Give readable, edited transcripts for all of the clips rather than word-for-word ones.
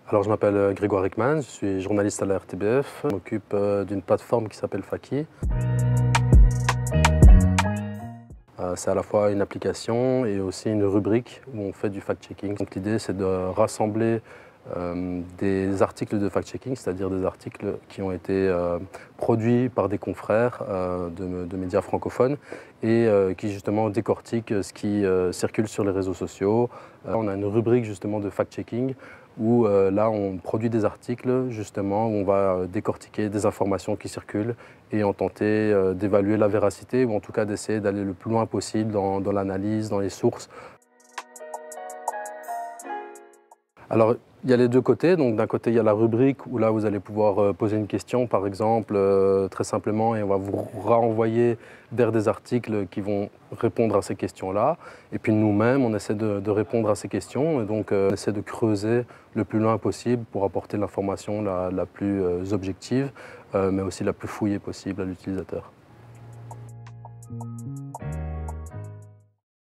Alors, je m'appelle Grégoire Ekman, je suis journaliste à la RTBF. Je m'occupe d'une plateforme qui s'appelle Faki. C'est à la fois une application et aussi une rubrique où on fait du fact-checking. Donc l'idée, c'est de rassembler des articles de fact-checking, c'est-à-dire des articles qui ont été produits par des confrères de médias francophones et qui justement décortiquent ce qui circule sur les réseaux sociaux. On a une rubrique justement de fact-checking où là on produit des articles justement où on va décortiquer des informations qui circulent et en tenter d'évaluer la véracité ou en tout cas d'essayer d'aller le plus loin possible dans l'analyse, dans les sources. Alors, il y a les deux côtés. Donc, d'un côté, il y a la rubrique où là, vous allez pouvoir poser une question, par exemple, très simplement, et on va vous renvoyer vers des articles qui vont répondre à ces questions-là. Et puis, nous-mêmes, on essaie de répondre à ces questions. Et donc, on essaie de creuser le plus loin possible pour apporter l'information la plus objective, mais aussi la plus fouillée possible à l'utilisateur.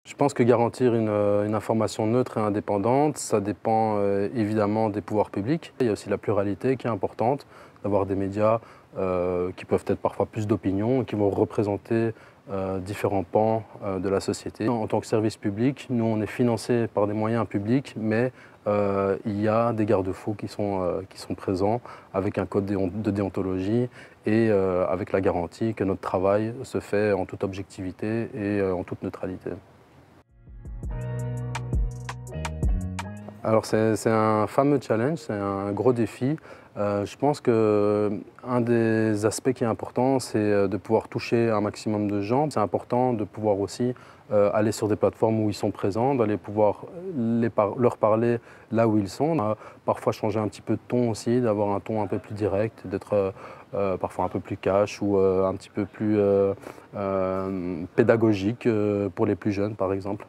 Je pense que garantir une information neutre et indépendante, ça dépend évidemment des pouvoirs publics. Il y a aussi la pluralité qui est importante, d'avoir des médias qui peuvent être parfois plus d'opinion, qui vont représenter différents pans de la société. En tant que service public, nous on est financé par des moyens publics, mais il y a des garde-fous qui sont présents avec un code de déontologie et avec la garantie que notre travail se fait en toute objectivité et en toute neutralité. Alors c'est un fameux challenge, c'est un gros défi. Je pense qu'un des aspects qui est important, c'est de pouvoir toucher un maximum de gens. C'est important de pouvoir aussi aller sur des plateformes où ils sont présents, d'aller pouvoir leur parler là où ils sont. Parfois changer un petit peu de ton aussi, d'avoir un ton un peu plus direct, d'être parfois un peu plus cash ou un petit peu plus pédagogique pour les plus jeunes par exemple.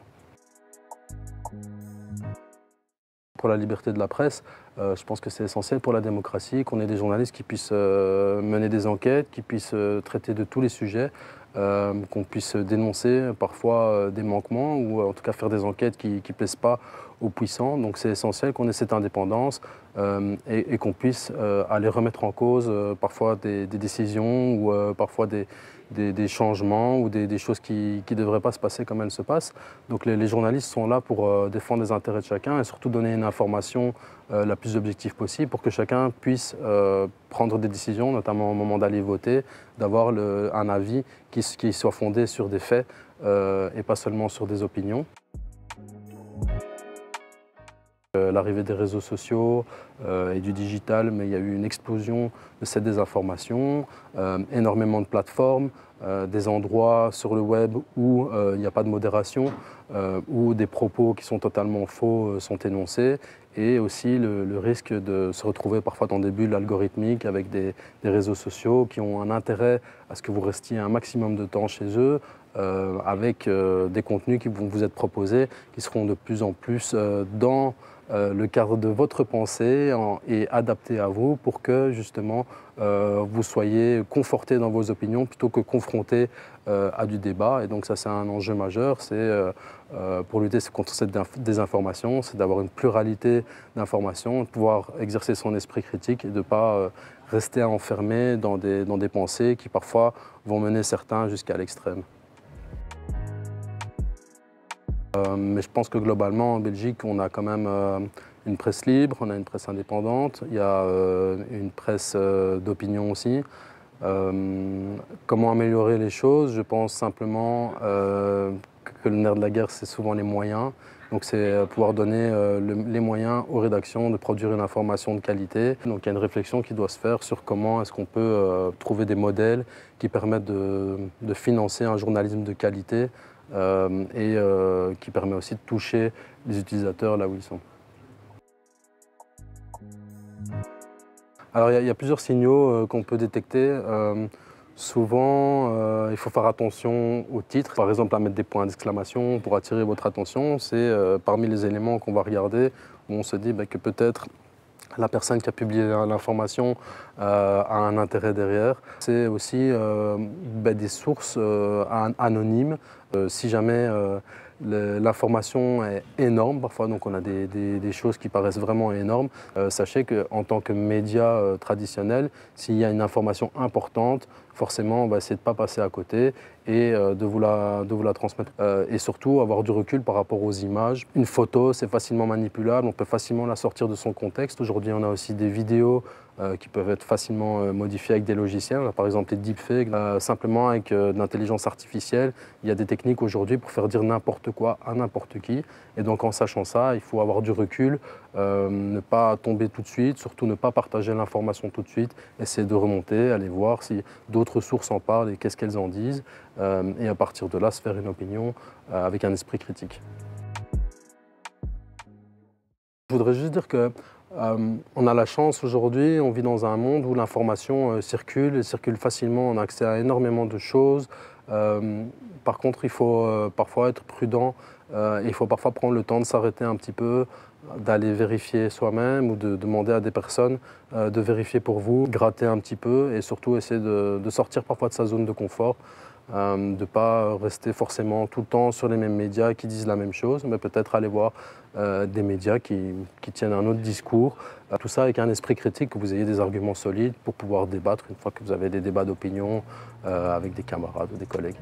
Pour la liberté de la presse, je pense que c'est essentiel pour la démocratie qu'on ait des journalistes qui puissent mener des enquêtes, qui puissent traiter de tous les sujets, qu'on puisse dénoncer parfois des manquements ou en tout cas faire des enquêtes qui ne plaisent pas aux puissants. Donc c'est essentiel qu'on ait cette indépendance et qu'on puisse aller remettre en cause parfois des décisions ou parfois des changements ou des choses qui ne devraient pas se passer comme elles se passent. Donc les journalistes sont là pour défendre les intérêts de chacun et surtout donner une information la plus objective possible pour que chacun puisse prendre des décisions, notamment au moment d'aller voter, d'avoir un avis qui soit fondé sur des faits et pas seulement sur des opinions. L'arrivée des réseaux sociaux et du digital, mais il y a eu une explosion de cette désinformation, énormément de plateformes, des endroits sur le web où il n'y a pas de modération, où des propos qui sont totalement faux sont énoncés, et aussi le risque de se retrouver parfois dans des bulles algorithmiques avec des réseaux sociaux qui ont un intérêt à ce que vous restiez un maximum de temps chez eux, avec des contenus qui vont vous être proposés, qui seront de plus en plus dans le cadre de votre pensée et adapté à vous pour que justement vous soyez conforté dans vos opinions plutôt que confronté à du débat. Et donc ça c'est un enjeu majeur, c'est pour lutter contre cette désinformation, c'est d'avoir une pluralité d'informations, de pouvoir exercer son esprit critique et de ne pas rester enfermé dans des pensées qui parfois vont mener certains jusqu'à l'extrême. Mais je pense que globalement, en Belgique, on a quand même une presse libre, on a une presse indépendante, il y a une presse d'opinion aussi. Comment améliorer les choses? Je pense simplement que le nerf de la guerre, c'est souvent les moyens. Donc c'est pouvoir donner les moyens aux rédactions de produire une information de qualité. Donc il y a une réflexion qui doit se faire sur comment est-ce qu'on peut trouver des modèles qui permettent de financer un journalisme de qualité et qui permet aussi de toucher les utilisateurs là où ils sont. Alors il y a plusieurs signaux qu'on peut détecter. Souvent, il faut faire attention au titre, par exemple à mettre des points d'exclamation pour attirer votre attention. C'est parmi les éléments qu'on va regarder où on se dit que peut-être la personne qui a publié l'information a un intérêt derrière. C'est aussi des sources anonymes. Si jamais L'information est énorme parfois, donc on a des choses qui paraissent vraiment énormes. Sachez qu'en tant que média traditionnel, s'il y a une information importante, forcément on va essayer de ne pas passer à côté et de vous la transmettre. Et surtout avoir du recul par rapport aux images. Une photo, c'est facilement manipulable, on peut facilement la sortir de son contexte. Aujourd'hui, on a aussi des vidéos qui peuvent être facilement modifiées avec des logiciels. Par exemple, les deepfakes, simplement avec de l'intelligence artificielle. Il y a des techniques aujourd'hui pour faire dire n'importe quoi à n'importe qui. Et donc, en sachant ça, il faut avoir du recul, ne pas tomber tout de suite, surtout ne pas partager l'information tout de suite, essayer de remonter, aller voir si d'autres sources en parlent et qu'est-ce qu'elles en disent. Et à partir de là, se faire une opinion avec un esprit critique. Je voudrais juste dire que on a la chance aujourd'hui, on vit dans un monde où l'information circule et circule facilement, on a accès à énormément de choses. Par contre, il faut parfois être prudent, il faut parfois prendre le temps de s'arrêter un petit peu, d'aller vérifier soi-même ou de demander à des personnes de vérifier pour vous, gratter un petit peu et surtout essayer de sortir parfois de sa zone de confort. De ne pas rester forcément tout le temps sur les mêmes médias qui disent la même chose, mais peut-être aller voir des médias qui tiennent un autre discours. Tout ça avec un esprit critique, que vous ayez des arguments solides pour pouvoir débattre une fois que vous avez des débats d'opinion avec des camarades ou des collègues.